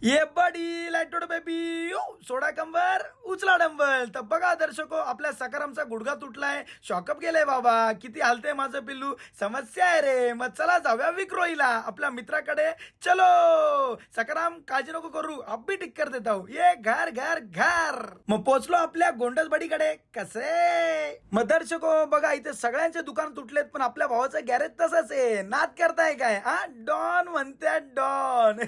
ये बडी लाईटोड बेबी सोडा कंबर उचला डंबल. तर बघा दर्शको, आपल्या सकारामचा गुडघा तुटलाय, शॉकअप गेलाय बाबा. किती हालते माझं पिल्लू, समस्या आहे रे. मग चला जाऊया विक्रोईला, आपल्या मित्राकडे. चलो सकाराम, काळजी नको करू, अब्बी टिक्कर देत आहो. ये घर घर घर. मग पोचलो आपल्या गोंडसबाडीकडे. कसे मग दर्शको बघा, इथे सगळ्यांचे दुकान तुटलेत, पण आपल्या भावाचं गॅरेज तसंच आहे. नाद करताय काय? हा डॉन म्हणतात डॉन.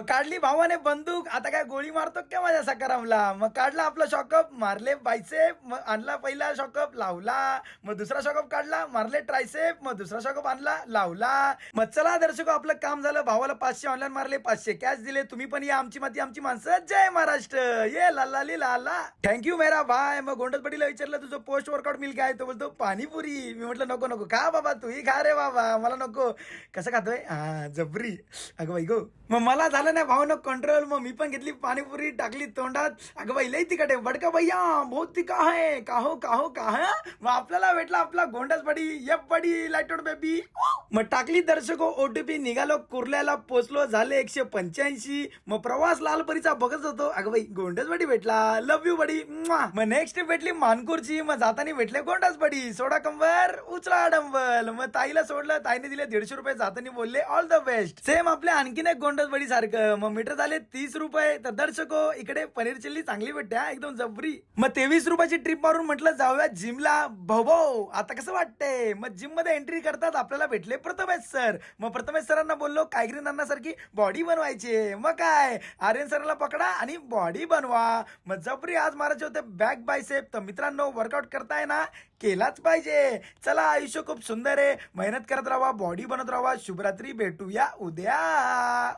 काढली भावाने बंदूक, आता काय गोळी मारतो क्या माझ्या सकारामला. मग काढला आपला शॉकअप, मारले बायसेप, मग आणला पहिला शॉकअप लावला. मग दुसरा शॉकअप काढला, मारले ट्रायसेप, मग दुसरा शॉकअप आणला लावला. मग चला दर्शको, आपलं काम झालं. भावाला 500 ऑनलाईन मारले, 500 कॅश दिले. तुम्ही पण या, आमची माती आमची माणसं. जय महाराष्ट्र. ये लाला लाला. थँक्यू मेरा भाई. मग गोंडसबडीला विचारलं तुझं पोस्ट वर्कआउट मिल काय? तो बोलतो पाणीपुरी. मी म्हटलं नको नको, खा बाबा, तूही खा रे बाबा, मला नको. कसं खातोय? हा जबरी. अगं बाई गो. मग मला झालं नाही भावनं कंट्रोल. मग मी पण घेतली पाणीपुरी, टाकली तोंडात. अगं बाई लई तिखट आहे. बडका भैया बहुत तिखा आहे. काहो काहो का. मग आपल्याला भेटला आपला गोंडसबडी. ये बडी लाईटोड बेबी. मग टाकली दर्शको ओटीपी, निघालो कुर्ल्याला. पोचलो, झाले 185. मग प्रवास लालपरीचा बघत होतो. अगं बाई गोंडसबडी भेटला. लव्ह यू बडी. मग नेक्स्ट भेटली मानपूरची. मग जाताना भेटले गोंडसबडी. सोडा कंबर उचला डंबल. मग ताईला सोडलं, ताईने दिले 150 रुपये. जाताना बोलले ऑल द बेस्ट. सेम आपल्या आणखीन एक गोंडसबडी सारखं. मग मीटर झाले 30 रुपये. तर दर्शको इकडे पनीर चिल्ली चांगली भेटते हा, एकदम जबरी. मग 23 रुपयाची ट्रिप मारून म्हटलं जाऊया जिमला. भाऊ आता कसं वाटतंय? मग जिम मध्ये एंट्री करतात आपल्याला भेटले प्रथमेश सर. मग प्रथमेश सरांना बोललो कायग्रीन अण्णासारखी बॉडी बनवायची. मग काय, आर्यन सरांना पकडा आणि बॉडी बनवा. मग जबरी आज मारायचे होते बॅक बायसेप. तर मित्रांनो, वर्कआउट करताय ना, केलाच पाहिजे. चला, आयुष्य खूप सुंदर आहे. मेहनत करत राहा, बॉडी बनत राहा. शुभरात्री, भेटूया उद्या.